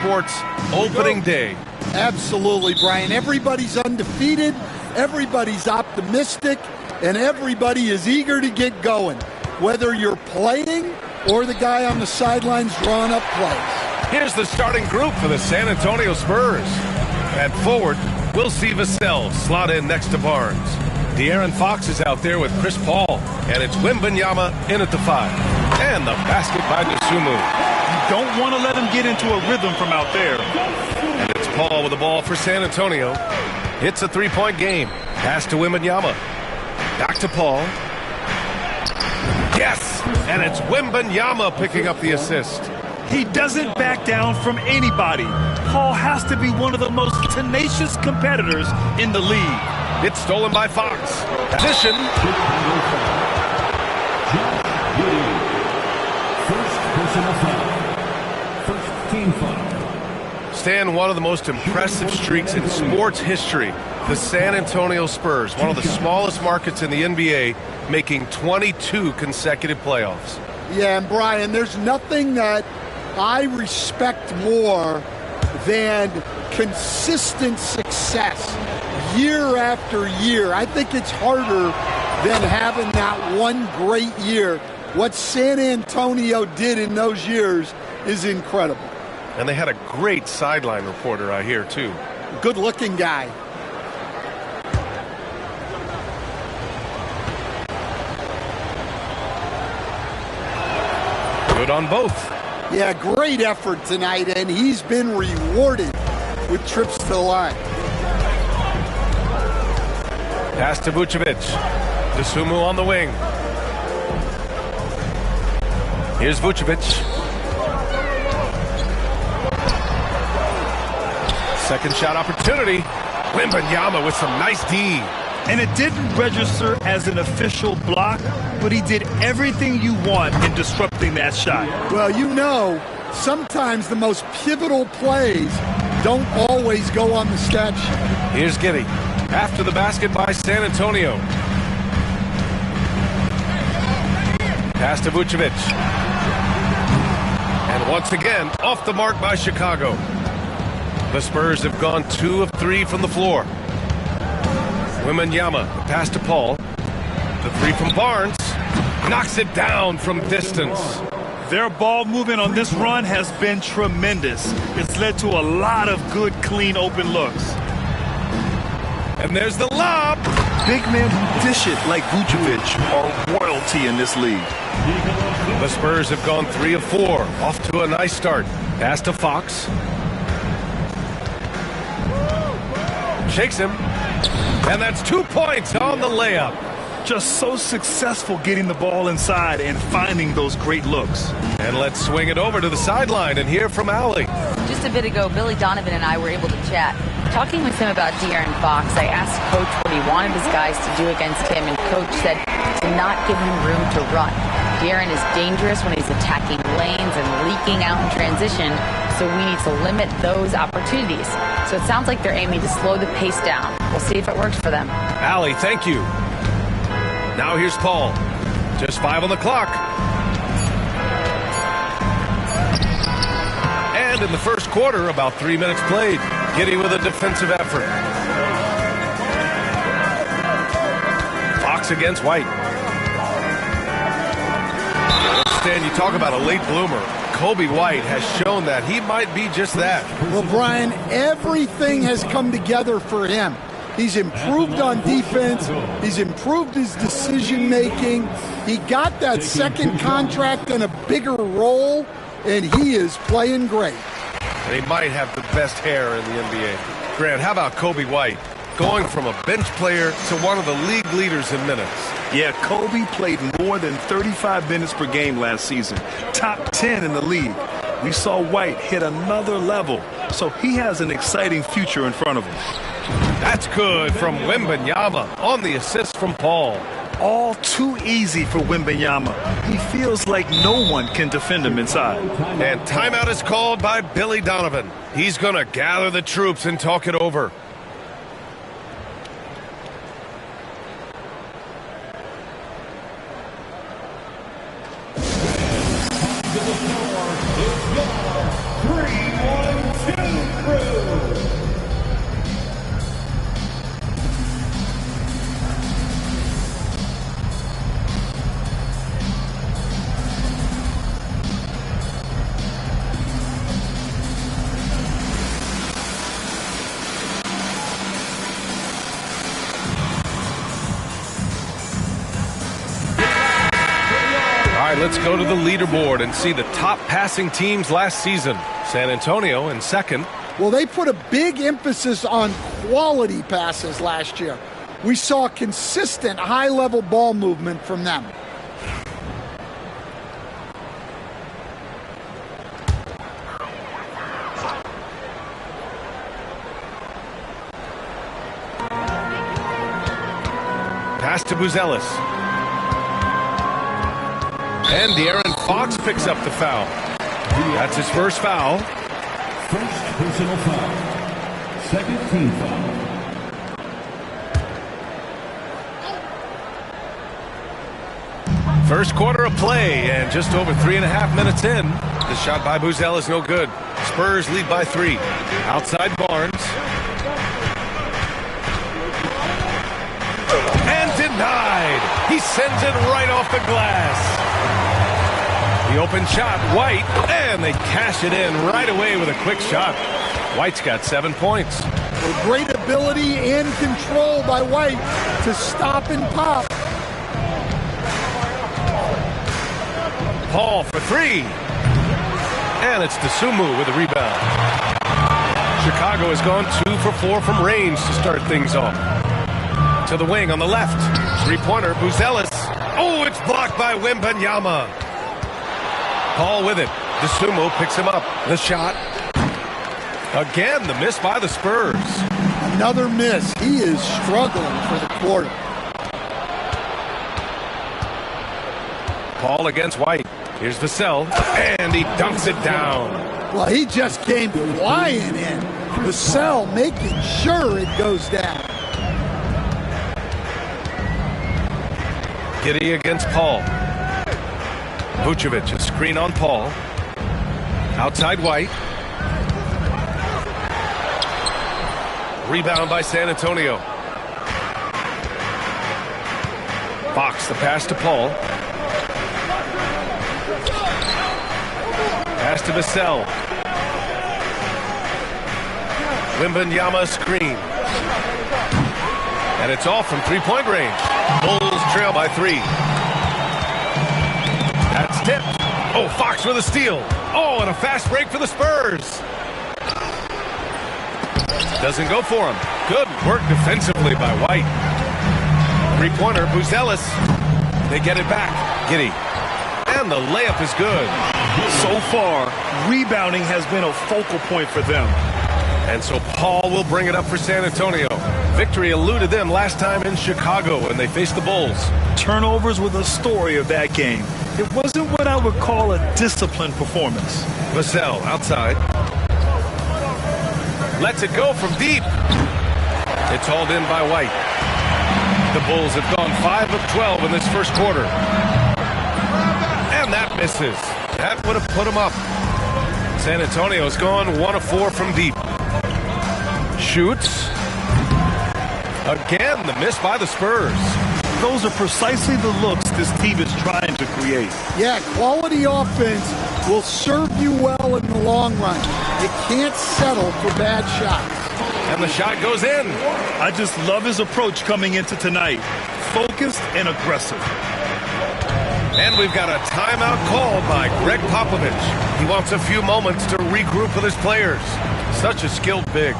Sports opening day. Absolutely, Brian. Everybody's undefeated, everybody's optimistic, and everybody is eager to get going, whether you're playing or the guy on the sidelines drawing up plays. Here's the starting group for the San Antonio Spurs. At forward, we'll see Vassell slot in next to Barnes. De'Aaron Fox is out there with Chris Paul, and it's Wembanyama in at the 5. And the basket by Dosunmu. Don't want to let him get into a rhythm from out there. And it's Paul with the ball for San Antonio. It's a three-point game. Pass to Wembanyama. Back to Paul. Yes! And it's Wembanyama picking up the assist. He doesn't back down from anybody. Paul has to be one of the most tenacious competitors in the league. It's stolen by Fox. Position. First personal foul. First team foul. Stan, one of the most impressive streaks in sports history. The San Antonio Spurs, one of the smallest markets in the NBA, making 22 consecutive playoffs. Yeah, and Brian, there's nothing that I respect more than consistent success year after year. I think it's harder than having that one great year. What San Antonio did in those years is incredible. And they had a great sideline reporter, I hear, too. Good-looking guy. Good on both. Yeah, great effort tonight, and he's been rewarded with trips to the line. Pass to Vucevic. Dosunmu on the wing. Here's Vucevic. Second shot opportunity. Wembanyama with some nice D. And it didn't register as an official block, but he did everything you want in disrupting that shot. Well, you know, sometimes the most pivotal plays don't always go on the stat sheet. Here's Giddey. After the basket by San Antonio. Pass to Vucevic. And once again, off the mark by Chicago. The Spurs have gone 2 of 3 from the floor. Wembanyama, the pass to Paul. The 3 from Barnes. Knocks it down from distance. Their ball movement on this run has been tremendous. It's led to a lot of good, clean, open looks. And there's the lob. Big men who dish it like Vucevic are royalty in this league. The Spurs have gone 3 of 4. Off to a nice start. Pass to Fox. Shakes him. And that's 2 points on the layup. Just so successful getting the ball inside and finding those great looks. And let's swing it over to the sideline and hear from Allie. Just a bit ago, Billy Donovan and I were able to chat. Talking with him about De'Aaron Fox, I asked Coach what he wanted his guys to do against him, and Coach said to not give him room to run. De'Aaron is dangerous when he's attacking lanes and leaking out in transition, so we need to limit those opportunities. So it sounds like they're aiming to slow the pace down. We'll see if it works for them. Allie, thank you. Now here's Paul. Just 5 on the clock. And in the first quarter, about 3 minutes played. Giddey with a defensive effort. Fox against White. Stan, you talk about a late bloomer. Coby White has shown that he might be just that. Well, Brian, everything has come together for him. He's improved on defense. He's improved his decision-making. He got that second contract and a bigger role, and he is playing great. And he might have the best hair in the NBA. Grant, how about Coby White? Going from a bench player to one of the league leaders in minutes. Yeah, Coby played more than 35 minutes per game last season. Top 10 in the league. We saw White hit another level, so he has an exciting future in front of him. That's good from Wembanyama on the assist from Paul. All too easy for Wembanyama. He feels like no one can defend him inside. And timeout is called by Billy Donovan. He's going to gather the troops and talk it over. let's go to the leaderboard and see the top passing teams last season. San Antonio in second. Well, they put a big emphasis on quality passes last year. We saw consistent high-level ball movement from them. Pass to Buzelis. And De'Aaron Fox picks up the foul. That's his first foul. First personal foul. Second team foul. First quarter of play, and just over 3.5 minutes in. The shot by Buzelis no good. Spurs lead by 3. Outside Barnes. And denied. He sends it right off the glass. The open shot, White, and they cash it in right away with a quick shot. White's got 7 points. With great ability and control by White to stop and pop. Paul for 3. And it's Dosunmu with a rebound. Chicago has gone 2 for 4 from range to start things off. To the wing on the left. Three-pointer, Buzelis. Oh, it's blocked by Wembanyama. Paul with it. Dosunmu picks him up. The shot. Again, the miss by the Spurs. Another miss. He is struggling for the quarter. Paul against White. Here's Vassell, and he dunks it down. Well, he just came flying in. Vassell making sure it goes down. Giddey against Paul. Vucevic, a screen on Paul. Outside White. Rebound by San Antonio. Fox, the pass to Paul. Pass to Vassell. Wembanyama screen. And it's off from three-point range. Bulls trail by 3. That's tipped. Oh, Fox with a steal. Oh, and a fast break for the Spurs. Doesn't go for him. Good work defensively by White. Three-pointer, Buzelis. They get it back. Giddey. And the layup is good. So far, rebounding has been a focal point for them. And so Paul will bring it up for San Antonio. Victory eluded them last time in Chicago when they faced the Bulls. Turnovers were the story of that game. It wasn't what I would call a disciplined performance. Vassell outside. Lets it go from deep. It's hauled in by White. The Bulls have gone 5 of 12 in this first quarter. And that misses. That would have put them up. San Antonio's gone 1 of 4 from deep. Shoots. Again, the miss by the Spurs. Those are precisely the looks this team is trying to create. Yeah, quality offense will serve you well in the long run. You can't settle for bad shots. And the shot goes in. I just love his approach coming into tonight. Focused and aggressive. And we've got a timeout called by Greg Popovich. He wants a few moments to regroup with his players. Such a skilled big.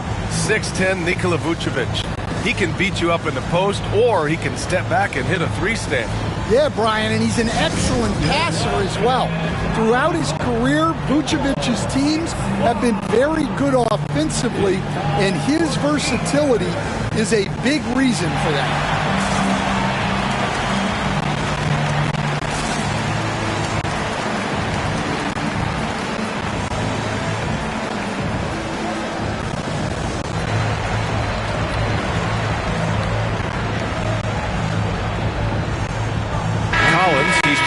6'10" Nikola Vucevic. He can beat you up in the post, or he can step back and hit a 3-stand. Yeah, Brian, and he's an excellent passer as well. Throughout his career, Vucevic's teams have been very good offensively, and his versatility is a big reason for that.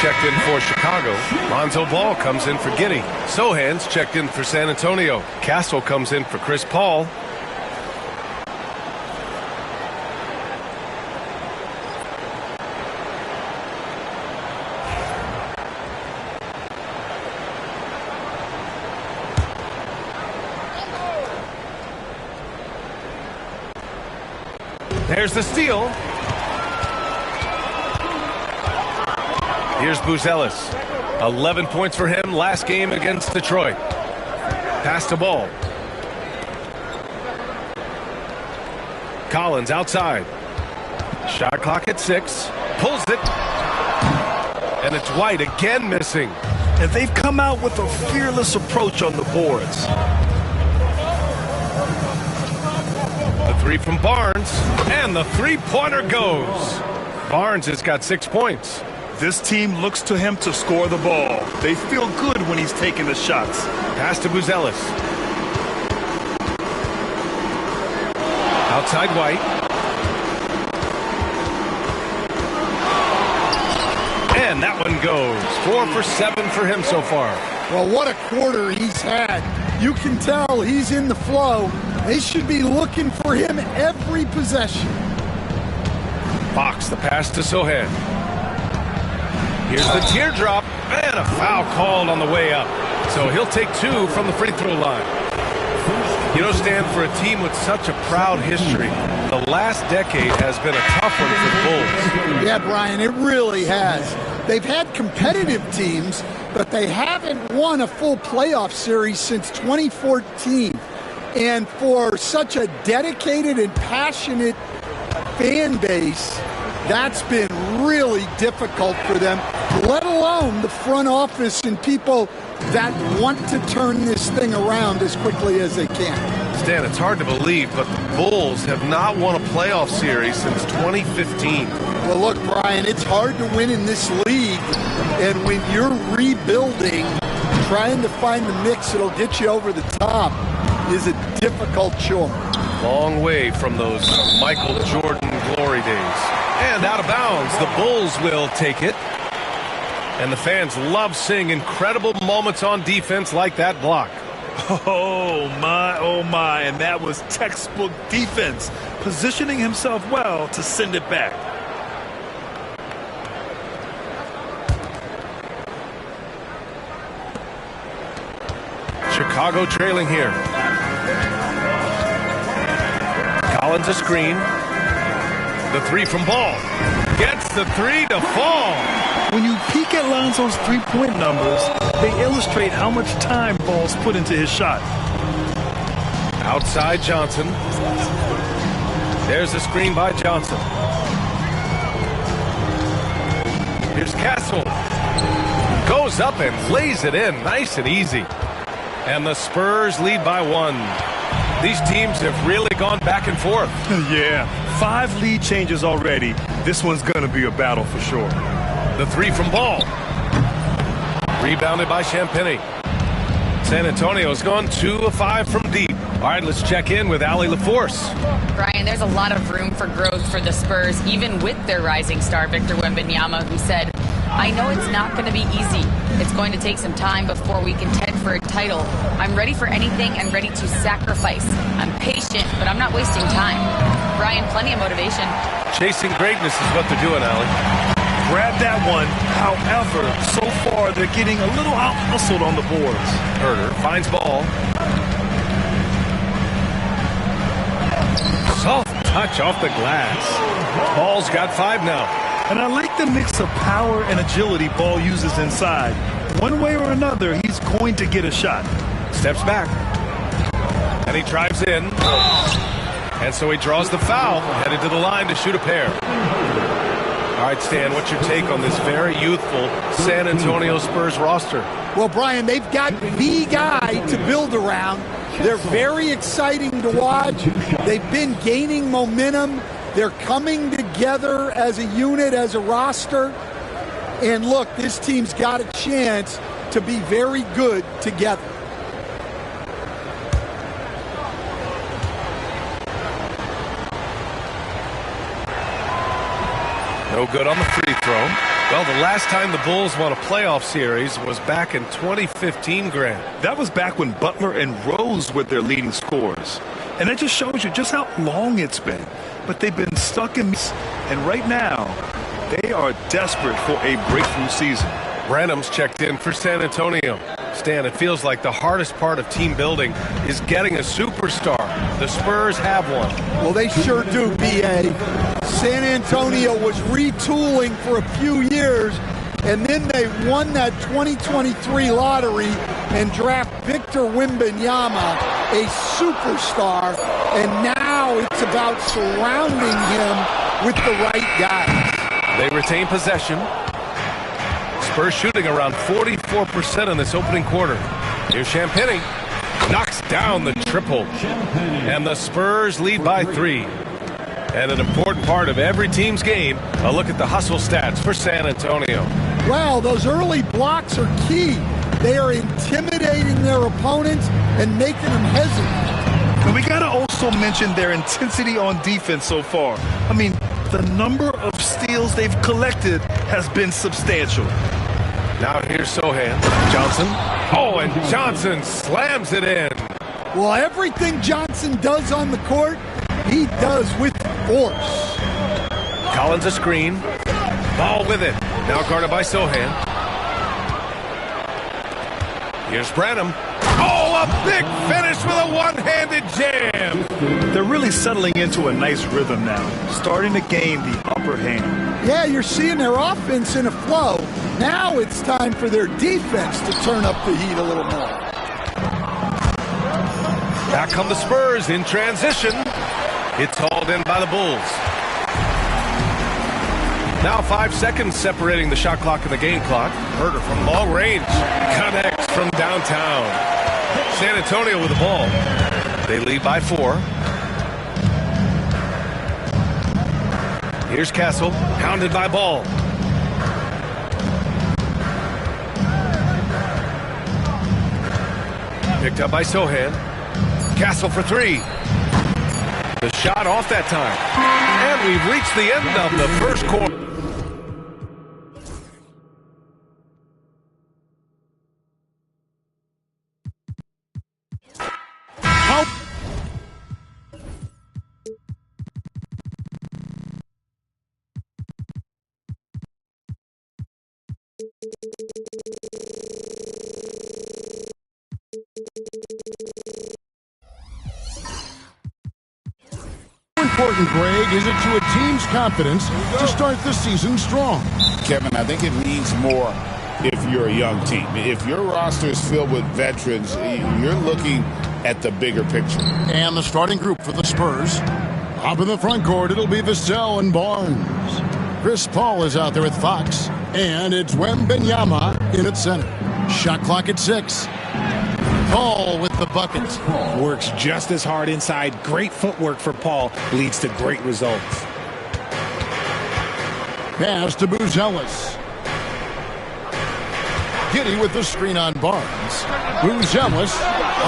Checked in for Chicago. Lonzo Ball comes in for Giddey. Sohan's checked in for San Antonio. Castle comes in for Chris Paul. There's the steal. Here's Buzelis. 11 points for him last game against Detroit. Pass the ball. Collins outside. Shot clock at 6. Pulls it. And it's White again missing. And they've come out with a fearless approach on the boards. The three from Barnes. And the three-pointer goes. Barnes has got 6 points. This team looks to him to score the ball. They feel good when he's taking the shots. Pass to Buzelis. Outside White. And that one goes. 4 for 7 for him so far. Well, what a quarter he's had. You can tell he's in the flow. They should be looking for him every possession. Fox, the pass to Sohan. Here's the teardrop. And a foul called on the way up. So he'll take 2 from the free throw line. You know, Stan, for a team with such a proud history, the last decade has been a tough one for the Bulls. Yeah, Brian, it really has. They've had competitive teams, but they haven't won a full playoff series since 2014. And for such a dedicated and passionate fan base, that's been really difficult for them, let alone the front office and people that want to turn this thing around as quickly as they can. Stan, it's hard to believe, but the Bulls have not won a playoff series since 2015. Well, look, Brian, it's hard to win in this league, and when you're rebuilding, trying to find the mix that'll get you over the top is a difficult chore. Long way from those Michael Jordan glory days. And out of bounds, the Bulls will take it. And the fans love seeing incredible moments on defense like that block. Oh, my, and that was textbook defense, positioning himself well to send it back. Chicago trailing here. Collins a screen. The three from Ball. Gets the three to fall. When you peek at Lonzo's three-point numbers, they illustrate how much time Ball's put into his shot. Outside Johnson. There's the screen by Johnson. Here's Castle. Goes up and lays it in. Nice and easy. And the Spurs lead by 1. These teams have really gone back and forth. Yeah, 5 lead changes already. This one's going to be a battle for sure. The three from Ball. Rebounded by Champagnie. San Antonio's gone 2 of 5 from deep. All right, let's check in with Allie LaForce. Brian, there's a lot of room for growth for the Spurs, even with their rising star, Victor Wembanyama, who said, "I know it's not going to be easy. It's going to take some time before we contend for a title. I'm ready for anything and ready to sacrifice. I'm patient, but I'm not wasting time." Brian, plenty of motivation. Chasing greatness is what they're doing, Allie. Grab that one. However, so far they're getting a little out-hustled on the boards. Herter finds Ball. Soft touch off the glass. Ball's got 5 now. And I like the mix of power and agility Ball uses inside. One way or another, he's going to get a shot. Steps back. And he drives in. And so he draws the foul, headed to the line to shoot a pair. All right, Stan, what's your take on this very youthful San Antonio Spurs roster? Well, Brian, they've got the guy to build around. They're very exciting to watch. They've been gaining momentum. They're coming together as a unit, as a roster. And look, this team's got a chance to be very good together. No good on the free throw. Well, the last time the Bulls won a playoff series was back in 2015, Grant. That was back when Butler and Rose were their leading scorers. And that just shows you just how long it's been. But they've been stuck in this, and right now, they are desperate for a breakthrough season. Branham's checked in for San Antonio. Stan, it feels like the hardest part of team building is getting a superstar. The Spurs have one. Well, they sure do, B.A. San Antonio was retooling for a few years and then they won that 2023 lottery and draft Victor Wembanyama, a superstar, and now it's about surrounding him with the right guys. They retain possession. Spurs shooting around 44% in this opening quarter. Here's Champagnie. Knocks down the triple. And the Spurs lead by 3. And an important part of every team's game, a look at the hustle stats for San Antonio. Well, those early blocks are key. They are intimidating their opponents and making them hesitate. And we got to also mention their intensity on defense so far. I mean, the number of steals they've collected has been substantial. Now here's Sochan. Johnson. Oh, and Johnson slams it in. Well, everything Johnson does on the court, he does with force. Collins a screen. Ball with it. Now guarded by Sochan. Here's Branham. Oh, a big finish with a one-handed jam. They're really settling into a nice rhythm now, starting to gain the upper hand. Yeah, you're seeing their offense in a flow. Now it's time for their defense to turn up the heat a little more. Back come the Spurs in transition. It's hauled in by the Bulls. Now 5 seconds separating the shot clock and the game clock. Herter from long range connects from downtown. San Antonio with the ball. They lead by 4. Here's Castle, hounded by Ball. Picked up by Sochan. Castle for 3. The shot off that time. And we've reached the end of the first quarter. How important, Greg, is it to a team's confidence to start the season strong? Kevin, I think it means more if you're a young team. If your roster is filled with veterans, you're looking at the bigger picture. And the starting group for the Spurs. Up in the front court, it'll be Vassell and Barnes. Chris Paul is out there with Fox. And it's Wembanyama in at center. Shot clock at 6. Paul with the bucket. Works just as hard inside. Great footwork for Paul leads to great results. Pass to Buzelis. Giddey with the screen on Barnes. Buzelis,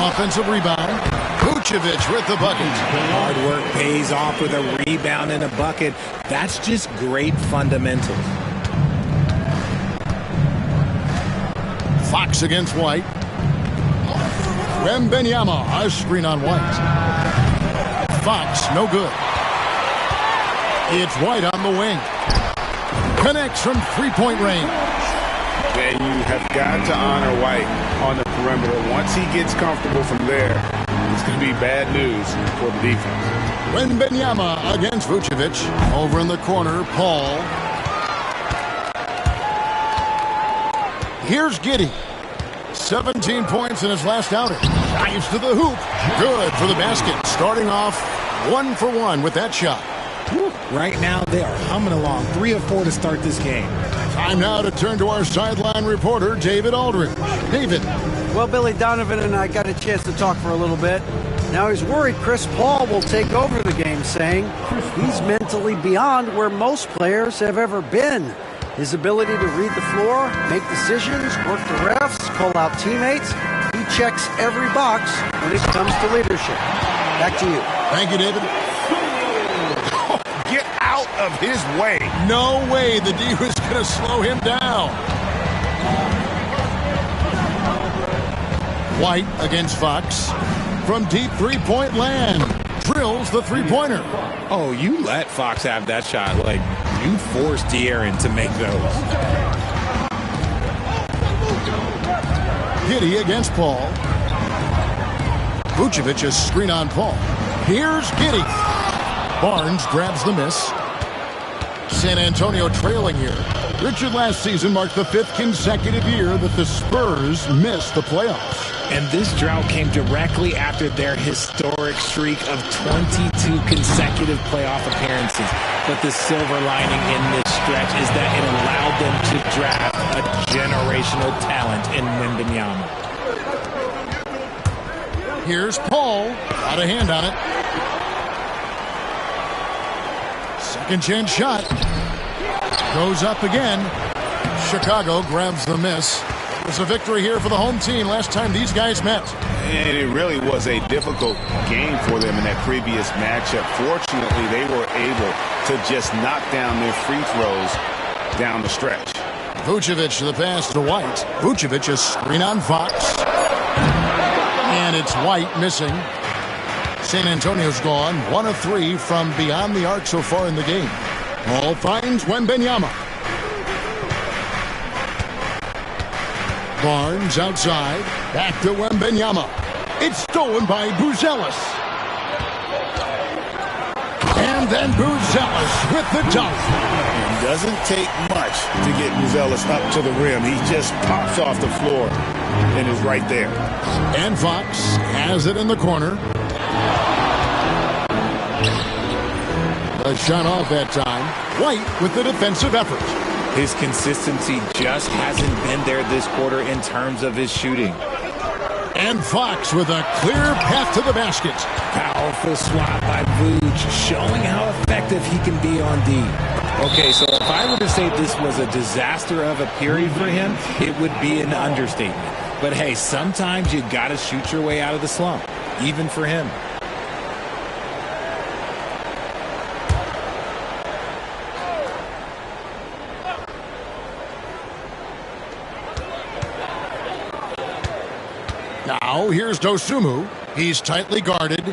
offensive rebound. Vucevic with the bucket. Hard work pays off with a rebound and a bucket. That's just great fundamentals. Fox against White. Wembanyama, a screen on White. Fox, no good. It's White on the wing. Connects from three-point range. And you have got to honor White on the perimeter. Once he gets comfortable from there, it's going to be bad news for the defense. Wembanyama against Vucevic. Over in the corner, Paul. Here's Giddey. 17 points in his last outing. Dives to the hoop. Good for the basket. Starting off 1 for 1 with that shot. Right now, they are humming along. 3 of 4 to start this game. Time now to turn to our sideline reporter, David Aldridge. David. Well, Billy Donovan and I got a chance to talk for a little bit. Now he's worried Chris Paul will take over the game, saying he's mentally beyond where most players have ever been. His ability to read the floor, make decisions, work the refs, call out teammates. He checks every box when it comes to leadership. Back to you. Thank you, David. Get out of his way. No way the D was going to slow him down. White against Fox. From deep three-point land. Drills the three-pointer. Oh, you let Fox have that shot. Like, you forced De'Aaron to make those. Giddey against Paul. Vucevic's screen on Paul. Here's Giddey. Barnes grabs the miss. San Antonio trailing here. Richard, last season marked the 5th consecutive year that the Spurs missed the playoffs. And this drought came directly after their historic streak of 22 consecutive playoff appearances. But the silver lining in this stretch is that it allowed them to draft a generational talent in Wembanyama. Here's Paul. Got a hand on it. Second chance shot. Goes up again. Chicago grabs the miss. It was a victory here for the home team last time these guys met. And it really was a difficult game for them in that previous matchup. Fortunately, they were able to just knock down their free throws down the stretch. Vucevic to the pass to White. Vucevic a screen on Fox. And it's White missing. San Antonio's gone 1 of 3 from beyond the arc so far in the game. Ball finds Wembanyama. Barnes outside. Back to Wembanyama. It's stolen by Buzelis. And then Buzelis with the dunk. It doesn't take much to get Buzelis up to the rim. He just pops off the floor and is right there. And Fox has it in the corner. A shot off that time. White with the defensive effort. His consistency just hasn't been there this quarter in terms of his shooting. And Fox with a clear path to the basket. Powerful swat by Vooch, showing how effective he can be on D. Okay, so if I were to say this was a disaster of a period for him, it would be an understatement. But hey, sometimes you got to shoot your way out of the slump, even for him. Now, here's Dosunmu. He's tightly guarded.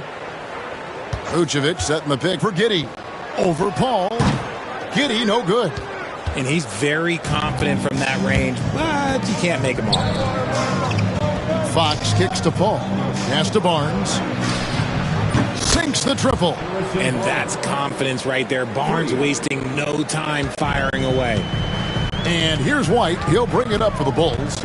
Vucevic setting the pick for Giddey. Over Paul. Giddey, no good. And he's very confident from that range, but you can't make him off. Fox kicks to Paul. Pass to Barnes. Sinks the triple. And that's confidence right there. Barnes wasting no time firing away. And here's White. He'll bring it up for the Bulls.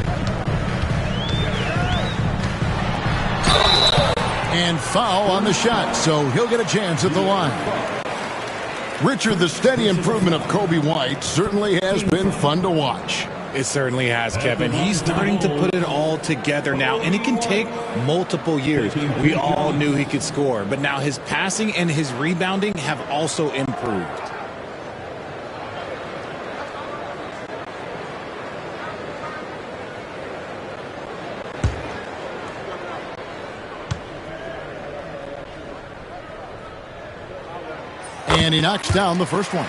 And foul on the shot, so he'll get a chance at the line. Richard, the steady improvement of Kobe White certainly has been fun to watch. It certainly has, Kevin. He's starting to put it all together now, and it can take multiple years. We all knew he could score, but now his passing and his rebounding have also improved. And he knocks down the first one.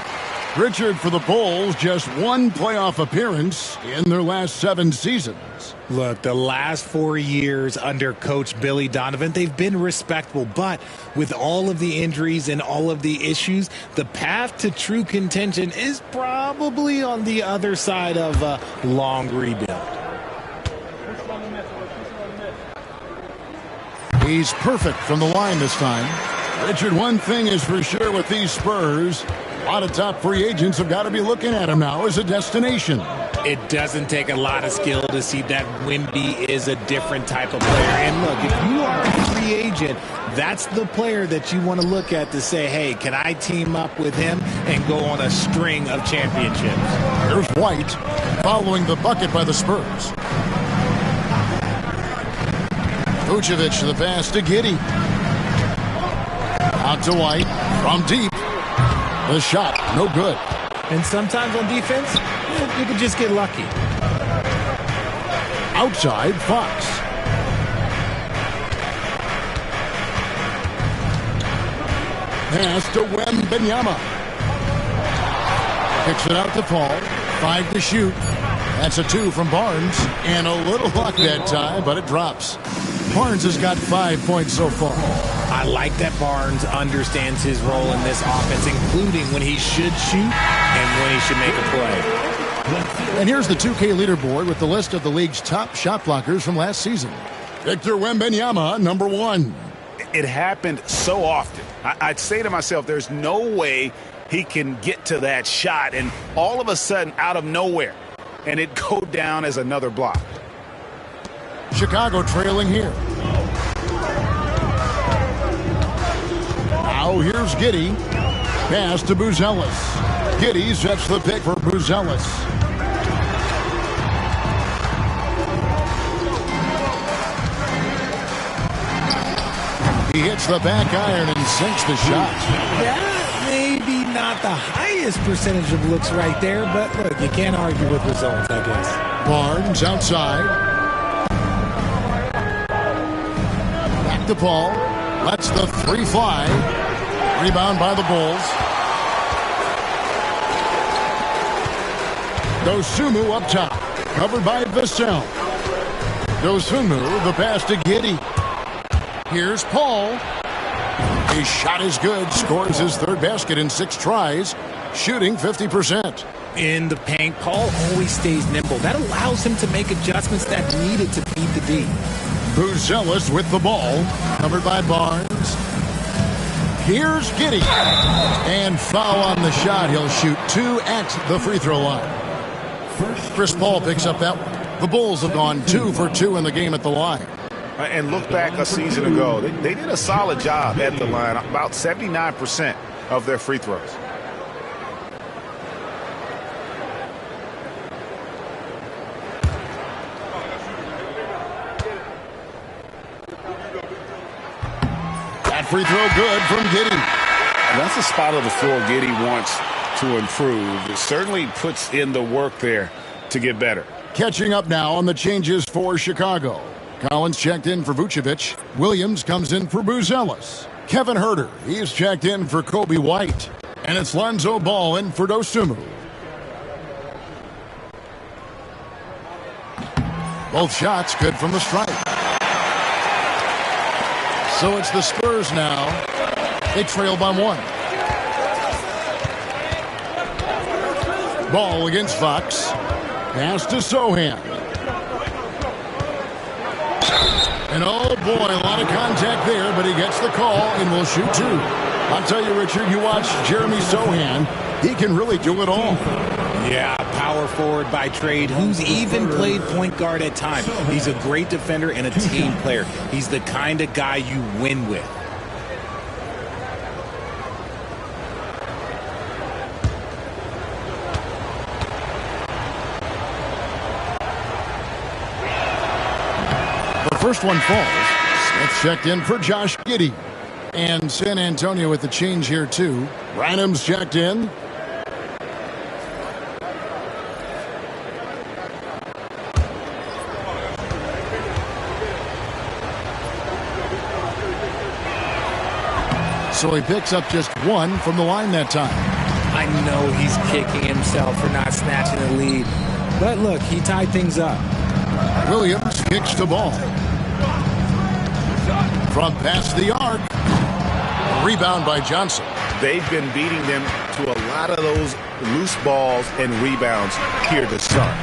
Richard, for the Bulls, just one playoff appearance in their last 7 seasons. Look, the last 4 years under Coach Billy Donovan, they've been respectable. But with all of the injuries and all of the issues, the path to true contention is probably on the other side of a long rebuild. He's perfect from the line this time. Richard, one thing is for sure with these Spurs, a lot of top free agents have got to be looking at him now as a destination. It doesn't take a lot of skill to see that Wemby is a different type of player. And look, if you are a free agent, that's the player that you want to look at to say, hey, can I team up with him and go on a string of championships? Here's White following the bucket by the Spurs. Vucevic to the pass to Giddey. Out to White from deep. The shot, no good. And sometimes on defense, you can just get lucky. Outside, Fox. Pass to Wembanyama. Kicks it out to Paul. 5 to shoot. That's a 2 from Barnes. And a little luck that time, but it drops. Barnes has got 5 points so far. I like that Barnes understands his role in this offense, including when he should shoot and when he should make a play. And here's the 2K leaderboard with the list of the league's top shot blockers from last season. Victor Wembanyama, number 1. It happened so often. I'd say to myself, there's no way he can get to that shot and all of a sudden out of nowhere and it go down as another block. Chicago trailing here. Now here's Giddey. Pass to Buzelis. Giddey sets the pick for Buzelis. He hits the back iron and sinks the shot. That may be not the highest percentage of looks right there, but look, you can't argue with results, I guess. Barnes outside. Back to Paul. Lets the three fly. Rebound by the Bulls. Dosunmu up top. Covered by Vassell. Dosunmu, the pass to Giddey. Here's Paul. His shot is good. Scores his third basket in 6 tries. Shooting 50%. In the paint, Paul always stays nimble. That allows him to make adjustments that needed to beat the D. Buzelis with the ball. Covered by Barnes. Here's Giddey. And foul on the shot. He'll shoot 2 at the free throw line. Chris Paul picks up that one. The Bulls have gone 2 for 2 in the game at the line. And look back a season ago. They did a solid job at the line. About 79% of their free throws. That free throw good from Giddey. That's a spot of the floor Giddey wants to improve. It certainly puts in the work there to get better. Catching up now on the changes for Chicago. Collins checked in for Vucevic. Williams comes in for Buzelis. Kevin Huerter, he's checked in for Kobe White. And it's Lonzo Ball in for Dosunmu. Both shots good from the stripe. So it's the Spurs now. They trail by 1. Ball against Fox. Pass to Sohan. And oh boy, a lot of contact there, but he gets the call and will shoot 2. I'll tell you, Richard, you watch Jeremy Sohan, he can really do it all. Yeah, power forward by trade, who's even played point guard at times. He's a great defender and a team player. He's the kind of guy you win with. First one falls. Smith checked in for Josh Giddey. And San Antonio with the change here, too. Branham's checked in. So he picks up just 1 from the line that time. I know he's kicking himself for not snatching the lead. But look, he tied things up. Williams kicks the ball. From past the arc. Rebound by Johnson. They've been beating them to a lot of those loose balls and rebounds here to start.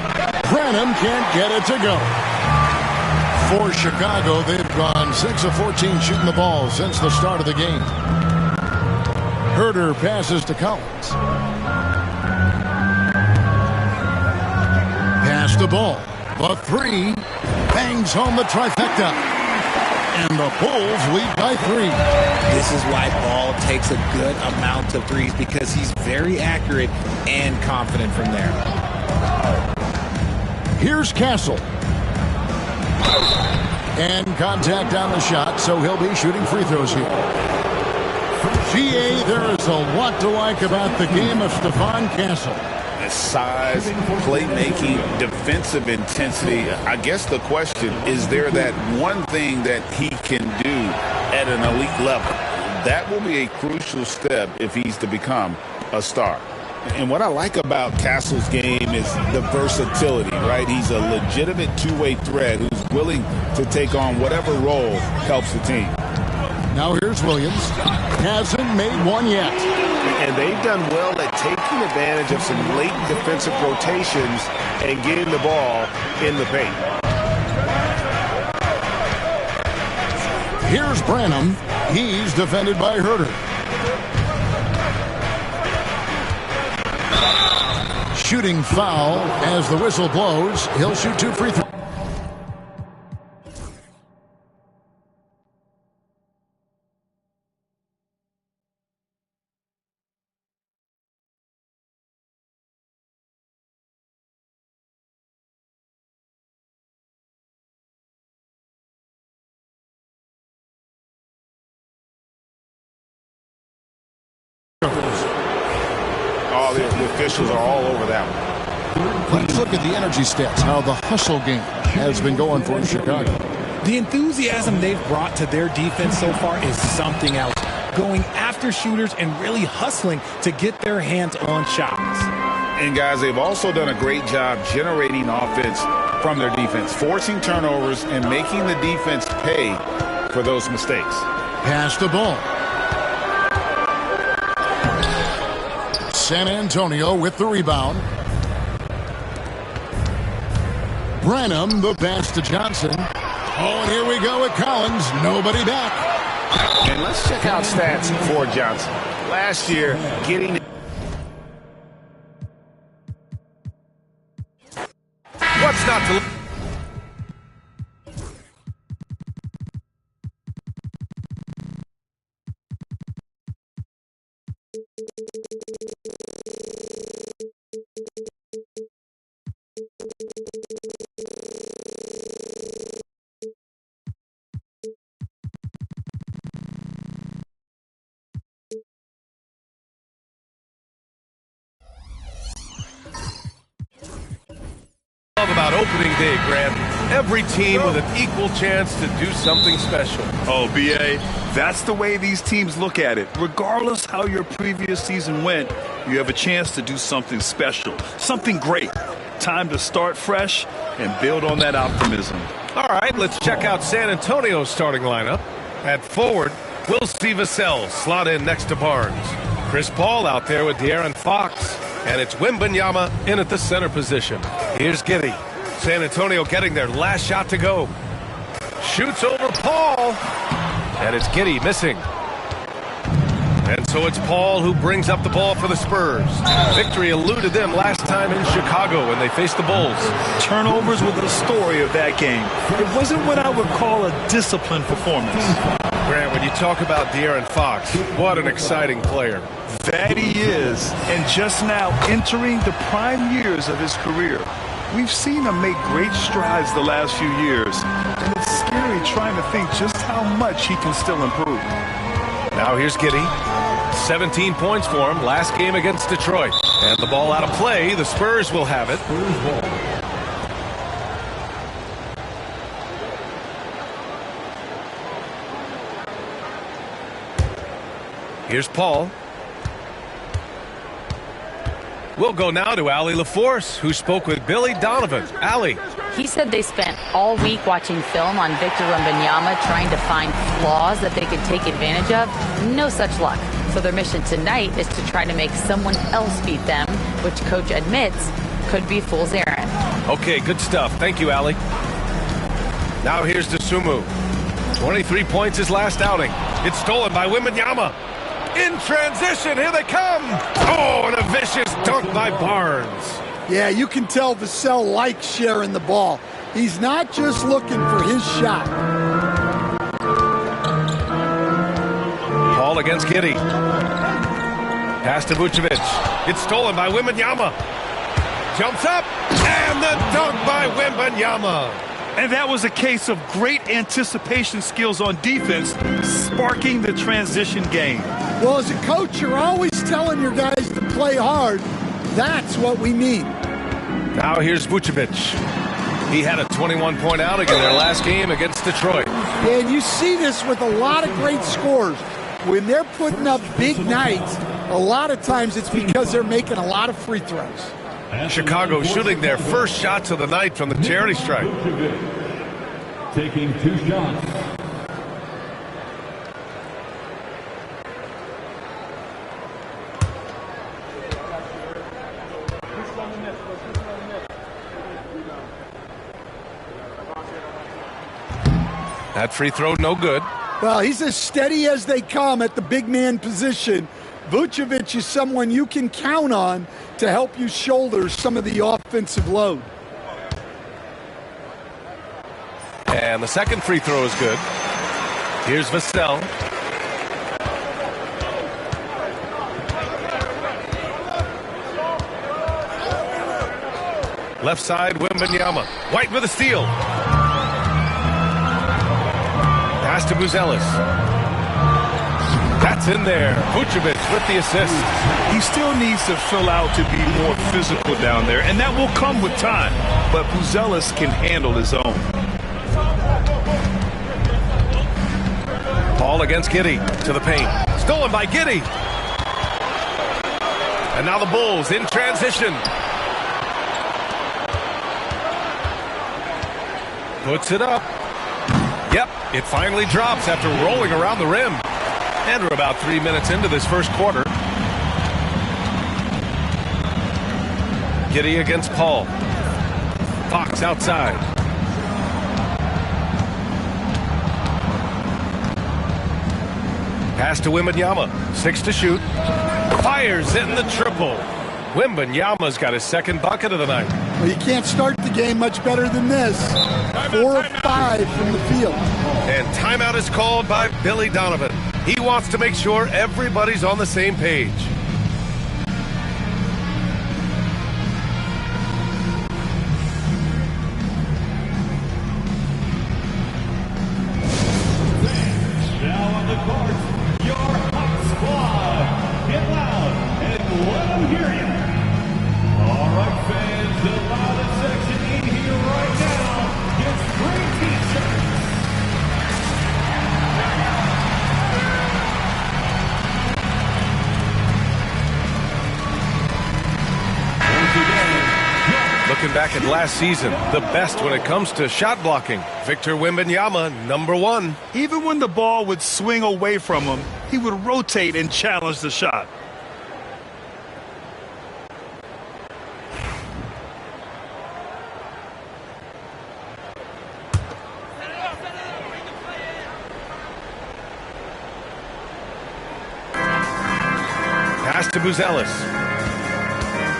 Branham can't get it to go. For Chicago, they've gone 6 of 14 shooting the ball since the start of the game. Huerter passes to Collins. Pass the ball. The 3 bangs home the trifecta. And the Bulls lead by 3. This is why Ball takes a good amount of threes, because he's very accurate and confident from there. Here's Castle. And contact on the shot, so he'll be shooting free throws here. GA, there is a lot to like about the game of Stephon Castle. Size, playmaking, defensive intensity. I guess the question, is there that one thing that he can do at an elite level? That will be a crucial step if he's to become a star. And what I like about Castle's game is the versatility, right? He's a legitimate two-way threat who's willing to take on whatever role helps the team. Now here's Williams. Hasn't made one yet. And they've done well at taking advantage of some late defensive rotations and getting the ball in the paint. Here's Branham. He's defended by Huerter. Shooting foul as the whistle blows. He'll shoot 2 free throws. Oh, the officials are all over that one. Let's look at the energy stats, how the hustle game has been going for Chicago. The enthusiasm they've brought to their defense so far is something else. Going after shooters and really hustling to get their hands on shots. And guys, they've also done a great job generating offense from their defense, forcing turnovers and making the defense pay for those mistakes. Pass the ball. San Antonio with the rebound. Branham, the pass to Johnson. Oh, and here we go with Collins. Nobody back. And let's check out stats for Johnson. Last year, getting... What's not to... about opening day, Grant. Every team with an equal chance to do something special. Oh, B.A., that's the way these teams look at it. Regardless how your previous season went, you have a chance to do something special, something great. Time to start fresh and build on that optimism. All right, let's check out San Antonio's starting lineup. At forward, we'll see Vassell slot in next to Barnes. Chris Paul out there with De'Aaron Fox. And it's Wembanyama in at the center position. Here's Giddey. San Antonio getting their last shot to go. Shoots over Paul. And it's Giddey missing. And so it's Paul who brings up the ball for the Spurs. Victory eluded them last time in Chicago when they faced the Bulls. Turnovers were the story of that game. It wasn't what I would call a disciplined performance. Grant, when you talk about De'Aaron Fox, what an exciting player. That he is, and just now entering the prime years of his career. We've seen him make great strides the last few years, and it's scary trying to think just how much he can still improve. Now here's Giddey. 17 points for him last game against Detroit. And the ball out of play. The Spurs will have it. Here's Paul. We'll go now to Allie LaForce, who spoke with Billy Donovan. Allie. He said they spent all week watching film on Victor Wembanyama, trying to find flaws that they could take advantage of. No such luck. So their mission tonight is to try to make someone else beat them, which coach admits could be fool's errand. Okay, good stuff. Thank you, Allie. Now here's Dosunmu. 23 points his last outing. It's stolen by Wembanyama. In transition, here they come. Oh, and a vicious dunk by Barnes. Yeah, you can tell Vassell likes sharing the ball. He's not just looking for his shot. Paul against Giddey. Pass to Vucevic. It's stolen by Wembanyama. Jumps up, and the dunk by Wembanyama. And that was a case of great anticipation skills on defense, sparking the transition game. Well, as a coach, you're always telling your guys to play hard. That's what we mean. Now here's Vucevic. He had a 21-point outing in their last game against Detroit. Yeah, and you see this with a lot of great scores. When they're putting up big nights, a lot of times it's because they're making a lot of free throws. Chicago shooting their first shots of the night from the charity stripe. Taking 2 shots. That free throw, no good. Well, he's as steady as they come at the big man position. Vucevic is someone you can count on to help you shoulder some of the offensive load. And the second free throw is good. Here's Vassell. Left side, Wembanyama. White with a steal. Pass to Buzelis. That's in there. Vucevic with the assist. He still needs to fill out to be more physical down there, and that will come with time. But Buzelis can handle his own. Ball against Giddey to the paint. Stolen by Giddey. And now the Bulls in transition. Puts it up. Yep, it finally drops after rolling around the rim. And we're about 3 minutes into this first quarter. Giddey against Paul. Fox outside. Pass to Wembanyama. 6 to shoot. Fires in the triple. Wembanyama's got his second bucket of the night. Well, you can't start the game much better than this. 4 of 5 from the field. And timeout is called by Billy Donovan. He wants to make sure everybody's on the same page. Now on the court, your hot squad. Get loud and let them hear you. All right, fans, the loudest section in here right now gets free t-shirts. Looking back at last season, the best when it comes to shot blocking. Victor Wembanyama, #1. Even when the ball would swing away from him, he would rotate and challenge the shot. Pass to Buzelis.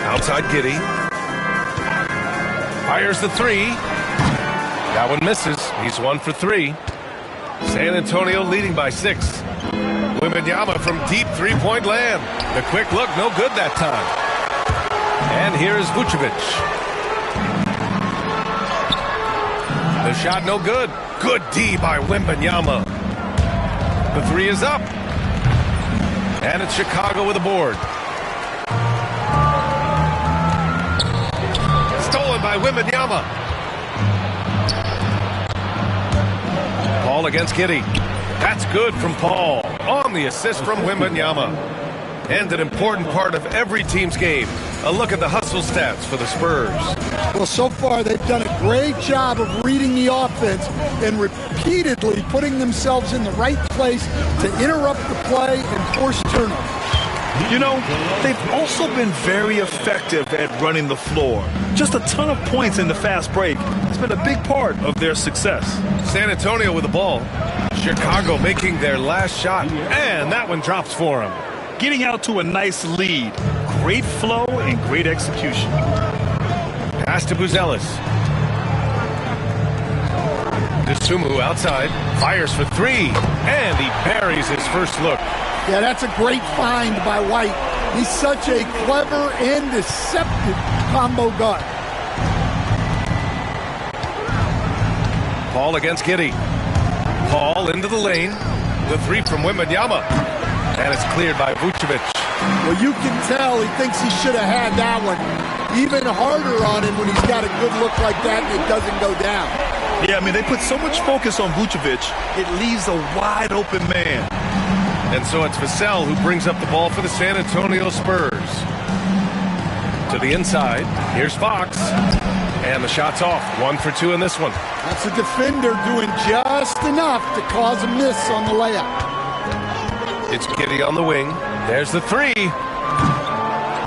Outside Giddey. Fires the three. That one misses. He's 1 for 3. San Antonio leading by 6. Wembanyama from deep three-point land. The quick look, no good that time. And here's Vucevic. The shot no good. Good D by Wembanyama. The 3 is up. And it's Chicago with a board. Stolen by Wembanyama. Paul against Giddey. That's good from Paul. On the assist from Wembanyama. And an important part of every team's game. A look at the hustle stats for the Spurs. Well, so far they've done a great job of reading the offense and repeatedly putting themselves in the right place to interrupt the play and force turnovers. You know, they've also been very effective at running the floor. Just a ton of points in the fast break has been a big part of their success. San Antonio with the ball. Chicago making their last shot. And that one drops for them. Getting out to a nice lead. Great flow and great execution. Pass to Buzelis. Dosunmu outside. Fires for 3. And he buries his first look. Yeah, that's a great find by White. He's such a clever and deceptive combo guard. Paul against Giddey. Paul into the lane. The 3 from Wembanyama. And it's cleared by Vucevic. Well, you can tell he thinks he should have had that one. Even harder on him when he's got a good look like that and it doesn't go down. Yeah, I mean, they put so much focus on Vucevic, it leaves a wide open man. And so it's Vassell who brings up the ball for the San Antonio Spurs. To the inside. Here's Fox. And the shot's off. 1 for 2 in this one. That's a defender doing just enough to cause a miss on the layup. It's Giddey on the wing. There's the 3.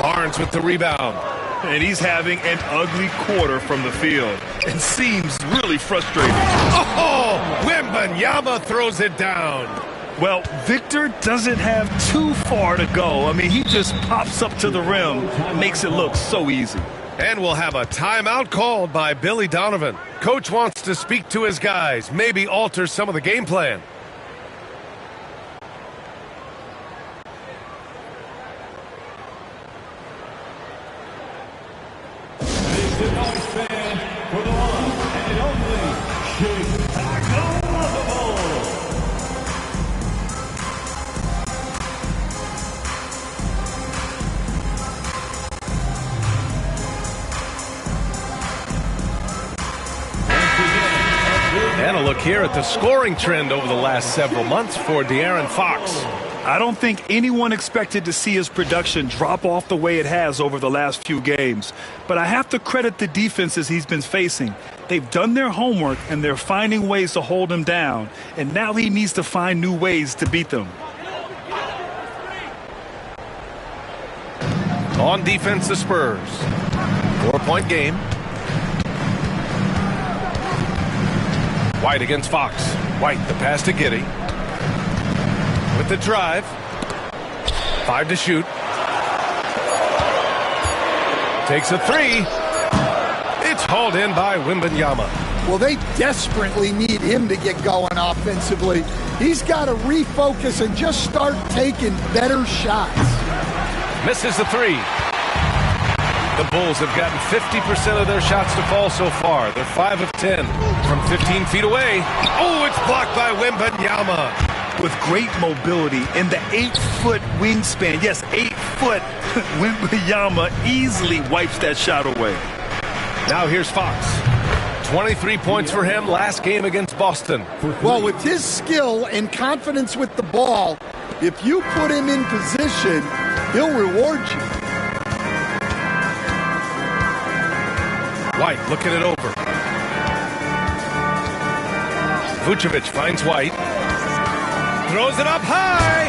Barnes with the rebound. And he's having an ugly quarter from the field. It seems really frustrating. Oh! Wembanyama throws it down. Well, Victor doesn't have too far to go. I mean, he just pops up to the rim, makes it look so easy. And we'll have a timeout called by Billy Donovan. Coach wants to speak to his guys, maybe alter some of the game plan. For the one and only Chicago Bulls. And a look here at the scoring trend over the last several months for De'Aaron Fox. I don't think anyone expected to see his production drop off the way it has over the last few games. But I have to credit the defenses he's been facing. They've done their homework, and they're finding ways to hold him down. And now he needs to find new ways to beat them. On defense, the Spurs. 4-point game. White against Fox. White, the pass to Giddey. With the drive. 5 to shoot. Takes a 3. It's hauled in by Wembanyama. Well, they desperately need him to get going offensively. He's got to refocus and just start taking better shots. Misses the 3. The Bulls have gotten 50% of their shots to fall so far. They're 5 of 10 from 15 feet away. Oh, it's blocked by Wembanyama. With great mobility and the 8-foot wingspan. Yes, 8 foot. Wembanyama easily wipes that shot away. Now here's Fox. 23 points for him last game against Boston. Well, with his skill and confidence with the ball, if you put him in position, he'll reward you. White looking it over. Vucevic finds White. Throws it up high.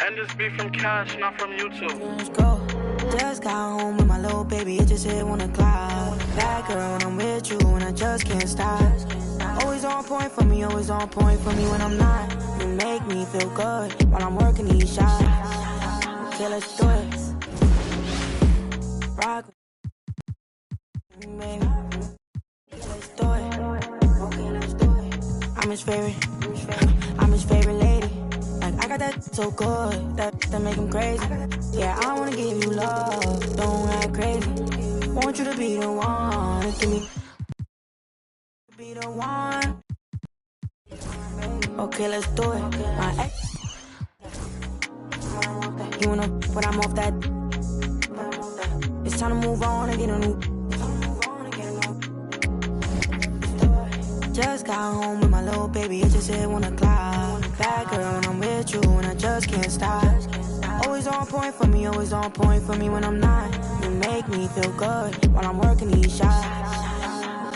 And this be from Cash, not from YouTube. Let's go. Just got home with my little baby, it just hit 1 o'clock. Bad girl, when I'm with you, and I just can't stop. Always on point for me, always on point for me when I'm not. You make me feel good while I'm working these shots. Okay, let's do it. Rock, baby. Let's do it. Okay, let's do it. I'm his favorite. I'm his favorite lady. Like, I got that so good that make him crazy. Yeah, I wanna give you love, don't act crazy. Want you to be the one, give me be the one. Okay, let's do it. My ex, you wanna when I'm off that. It's time to move on and get a new. Just got home with my little baby, it just hit 1 o'clock. Bad girl, when I'm with you, and I just can't stop. Always on point for me, always on point for me when I'm not. You make me feel good while I'm working these shots.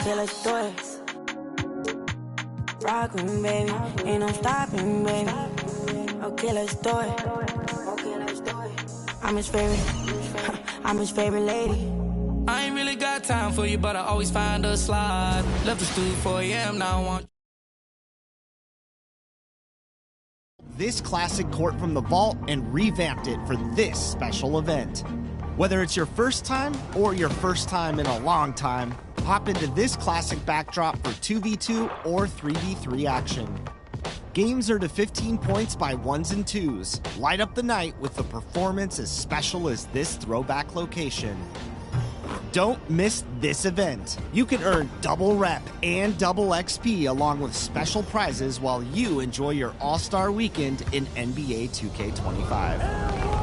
Okay, let's do it. Rock with me, baby, ain't no stopping, baby. Okay, let's do it. Okay, let's do it. I'm his favorite, I'm his favorite lady. I ain't really got time for you, but I always find a slide. Left the studio 4 a.m. now I want. This classic court from the vault and revamped it for this special event. Whether it's your first time or your first time in a long time, hop into this classic backdrop for 2v2 or 3v3 action. Games are to 15 points by ones and twos. Light up the night with a performance as special as this throwback location. Don't miss this event. You can earn double rep and double XP along with special prizes while you enjoy your All-Star weekend in NBA 2K25.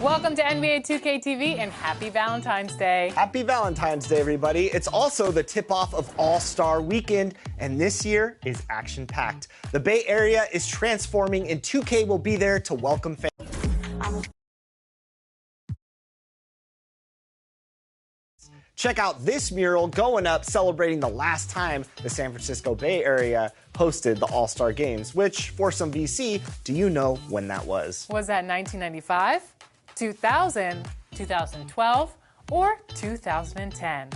Welcome to NBA 2K TV and happy Valentine's Day. Happy Valentine's Day, everybody. It's also the tip-off of All-Star Weekend, and this year is action-packed. The Bay Area is transforming, and 2K will be there to welcome fans. Check out this mural going up celebrating the last time the San Francisco Bay Area hosted the All-Star Games, which, for some VC, do you know when that was? Was that 1995? 2000, 2012, or 2010?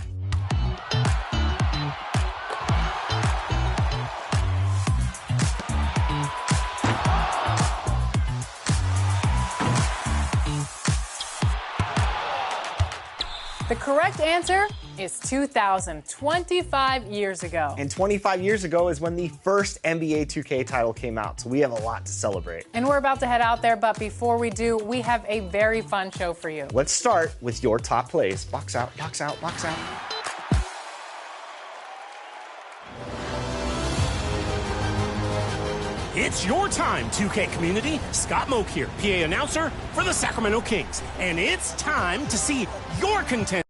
The correct answer is 2000, 25 years ago. And 25 years ago is when the first NBA 2K title came out, so we have a lot to celebrate. And we're about to head out there, but before we do, we have a very fun show for you. Let's start with your top plays. Box out, box out, box out. It's your time, 2K community. Scott Moak here, PA announcer for the Sacramento Kings. And it's time to see your content.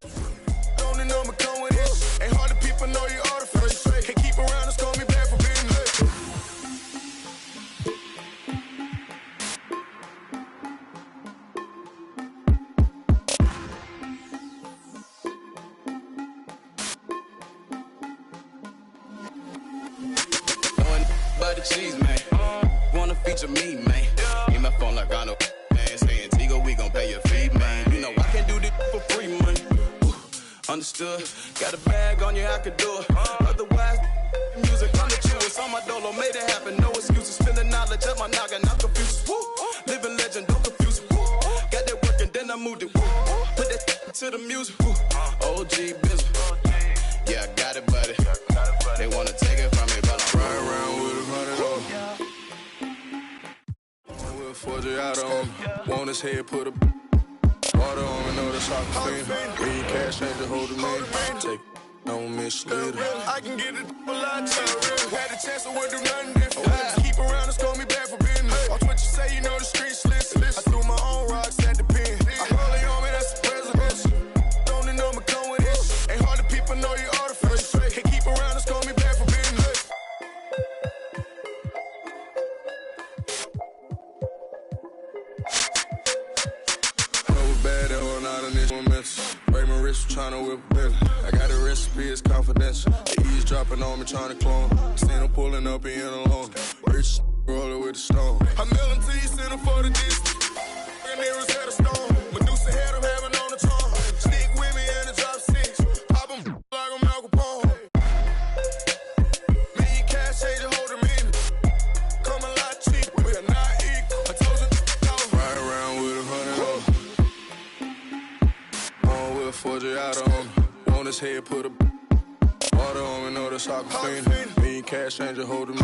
Cheese, man. Wanna feature me, man. In my phone like I know, man. Saying Tigo, we gon' pay your fee, man. You know I can do this for free, man. Understood. Got a bag on you, I could do it. Otherwise, music on the chill. It's on my dolo, made it happen. No excuses. Spend the knowledge of my noggin, not confused. Woo. Living legend, don't confuse. Woo. Got that work and then I moved it. Woo. Put that to the music. Woo. OG business. Yeah, I got it, buddy. They wanna take it from me, but I'm right around with Forger out on me. Want his head, put a water on me, know that's how I feel. Read cash, ain't the hold of me. Take don't mislead her. I can get it a lot cheaper. Had a chance, I wouldn't do nothing different. Keep around and call me back for business. Watch what you say, you know the streets listen. I threw my own rocks at the pen. I rolling on me, that's the president. Don't need no McCone with this. Ain't hard to people know you artificial. Hey, keep around and call me back for business. Bad, that one out of this moments. Raymond Rich trying to whip a bill. I got a recipe, it's confidential. The ease dropping on me, trying to clone. Seen him pulling up, he in alone. Rich rolling with the stone. I mail him to you, send him for the distance. And there was at a stone. Medusa had him having on the throne. Stick with me and the drop six. Pop him like I'm Al Capone. Me and Cash, ain't the hold him in it. Come a lot cheap, we are not equal. I told you, ride around with 100 on. Forger out on me. On his head, put a water on me, know that's how I feel. Me and Cash ain't just holding me.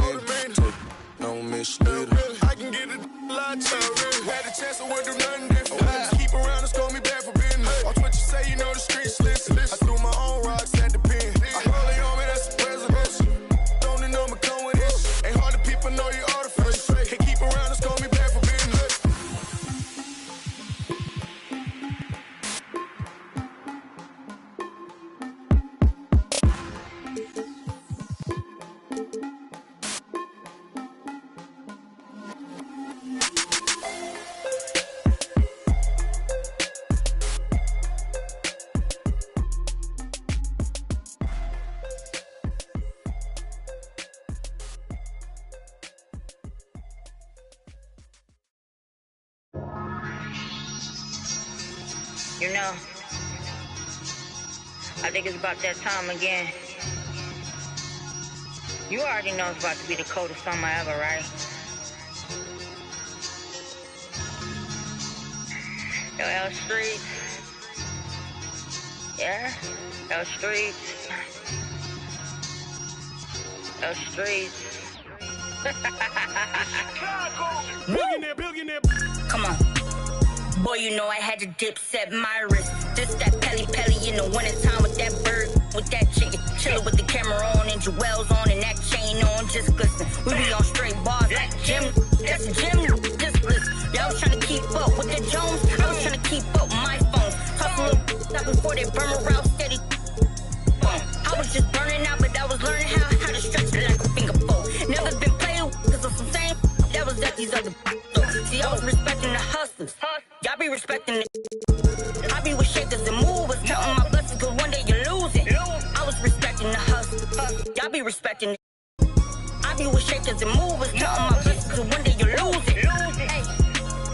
Take, don't mislead her. I can get it a lot cheaper. Had a chance, I wouldn't do nothing different. Keep around and call me back for business. Watch what you say, you know the streets listen. I threw my own rocks at the pen. I rolling on me, that's the president. Don't need no McCone with this. Ain't hard to people know you artificial. Hey, keep around and call me back for business. You know, I think it's about that time again. You already know it's about to be the coldest summer ever, right? know L Street? Yeah? L Street. L Street. Billionaire. Come on. Boy, you know I had to dip, set my wrist. This that Pelly in the wintertime with that bird, with that chicken. Chillin' with the camera on and jewels on and that chain on, just glisten. We be on straight bars like Jim. That's Jim, just listen. Y'all was trying to keep up with the Jones. I was trying to keep up with my phone. Talk a little up before they burn around steady. I was just burning out, but I was learning how to stretch it like a finger fold. Never been played cause of some same that was at these other. See, I was respecting the hustlers. Y'all be respecting the. I be with shakers and movers, counting my blessings cause one day you lose it. I was respecting the hustlers. Y'all be respecting the. I be with shakers and movers, counting my blessings cause one day you lose it.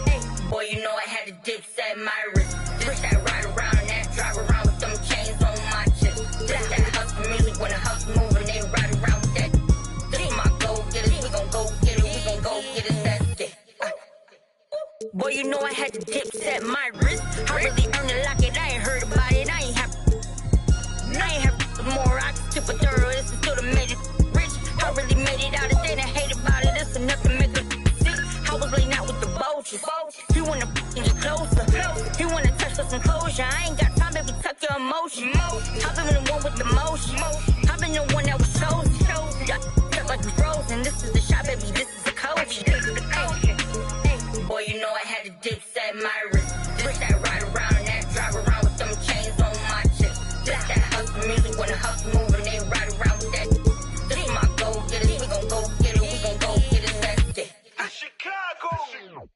Hey, boy, you know I had to dip, set my wrist. This that ride around and that drive around with them chains on my chest. This that hustle music when the hustle moving, they ride around with that. This my go getters, we gon' go get it, we gon' go get it, that's it. Boy, you know I had to dip, set my wrist. I really earned it like it, I ain't heard about it, I ain't have more, I can tip a thorough, this is still the made it rich. I really made it out, if they didn't hate about it, this enough to make it sick. I was laying out with the vultures, he wanna get closer, he wanna touch for some closure. I ain't got time, baby, tuck your emotion. I've been the one with the motion, I've been the one that was chosen. Felt like it's frozen, this is the shot, baby, this is the coach. Boy, you know I had to dip, set my wrist. This that ride around and that drive around with them chains on my chest. This that hustle music when the hustle moving, they ride around with that. This my go get it, we gon' go get it, we gon' go get it, that's it. Chicago.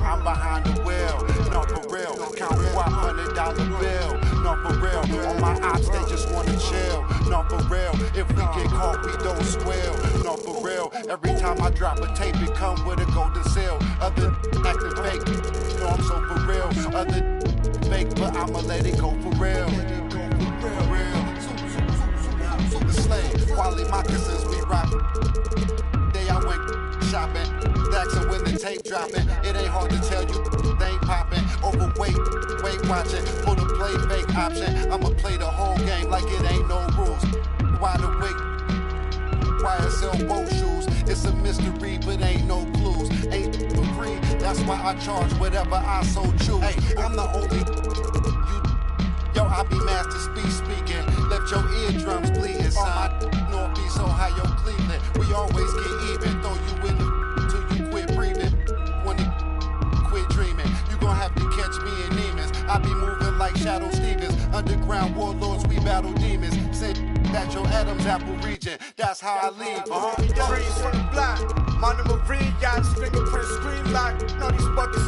I'm behind the wheel, no for real. Count $100 bill, no for real. On my ops, they just wanna chill, no for real. If we get caught, we don't squeal, no for real. Every time I drop a tape, it come with a golden seal. Other acting fake, no, I'm so for real. Other fake, but I'ma let it go for real. Super slave, quality moccasins, we rock. Day I went shopping, stacks of when the tape dropping. It ain't hard to tell you, they ain't popping. Overweight, weight watching, for the play fake option. I'ma play the whole game like it ain't no rules. Wide awake, why I sell boat shoes. It's a mystery, but ain't no clues. Ain't for free, that's why I charge whatever I so choose. Hey, I'm the only you. Yo, I be master speaking. Left your eardrums bleeding. Son, North be so high, yo, Cleveland. We always get even, throw you in the till you quit breathing. When you quit dreaming, you gon' have to catch me in demons. I be moving like Shadow Stevens. Underground warlords, we battle demons. Say that your Adam's apple region. That's how I leave. Freeze from the block. My number Marine got his fingerprint screen lock. Know these buckets,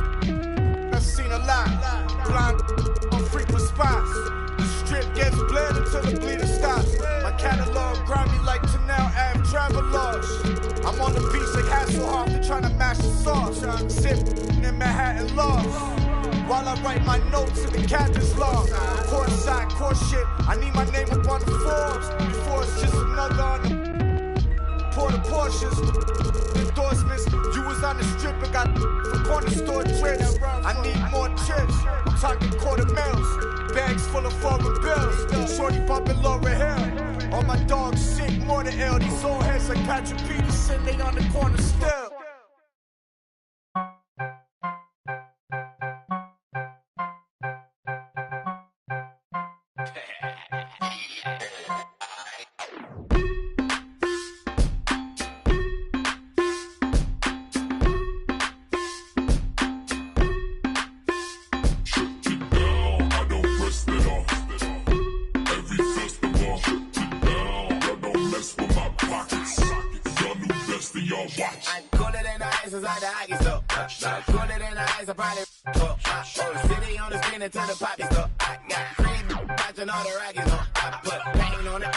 I've seen a lot. Blind on frequent spots. The strip gets bled until the bleeding stops. My catalog grind me like Canal Ave travelers. I'm on the beach like Hasselhoff, they're trying to mash the sauce. Sip in Manhattan lost. While I write my notes in the captain's log. Court side, court shit. I need my name up on the Forbes. Before it's just another on the Porter Porsches. Endorsements. You was on the strip and got for corner store trips. I need more trips. I'm talking quarter mils. Bags full of foreign bills. Shorty bumping Laura Hill. All my dogs sick, more than ill. These old heads like Patrick Peterson, they on the corner still. y'all watch. I'm cooler than the ice inside the hockey store. Cooler than the ice, I probably city on the screen until the poppy store. I got cream watching all the Rockies on. I put pain on it.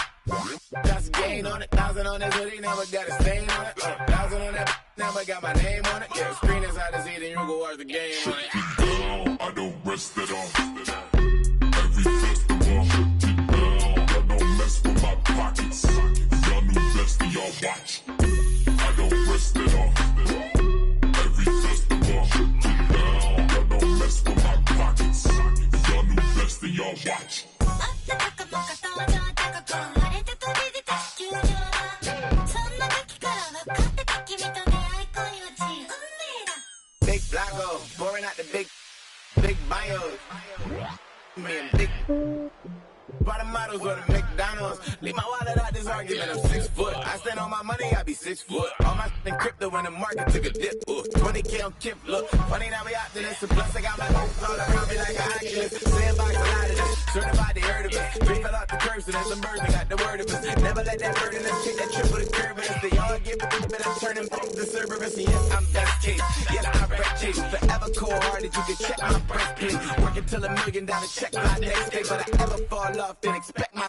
Just gain on it. 1,000 on this hoodie, never got a stain on it. 1,000 on that, never got my name on it. Yeah, screen inside the seat and you go watch the game on it. Down, I don't rest at all. Every festival, shut it down. I don't mess with my pockets. Y'all new best and y'all watch. I don't rest at all. Every festival, shut it down. I don't mess with my pockets. Y'all new best and y'all watch. Big Blacko, pouring out the big bios. Me and big bottom models or the McDonald's. Leave my wallet out this argument, I'm 6 foot. I stand on my money, I be 6 foot. All my in crypto when the market took a dip. 20K on Kip, look. Funny now we optimists. Plus I got my hopes all around me like an Oculus. Sandbox a lot of this. Certified they heard of us. Three fell off the curb, so there's some birds that got the word of us. Never let that burden us take that trip with a curve. And if they all give it, but I'm turning back the Cerberus. And yes, I'm best case. Yes, I'm red chase. Forever cold hearted, you can check my breastplate. Working till $1 million check my next day. But I ever fall off, then expect my.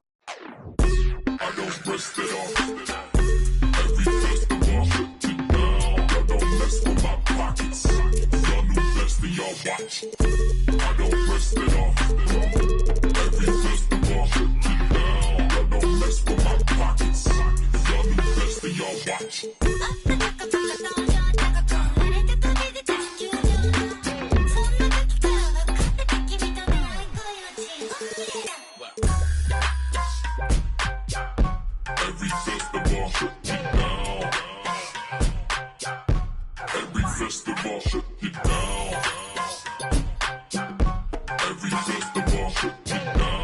I don't rest at all. Every festival, shut it down. I don't mess with my pockets. Y'all new best and y'all watch. I don't rest at all. Every festival, shut it down. I don't mess with my pockets. Y'all new best and y'all watch. Every festival, shut it down. Every festival, shut it down. Every festival, shut it down.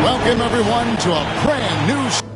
Welcome, everyone, to a brand new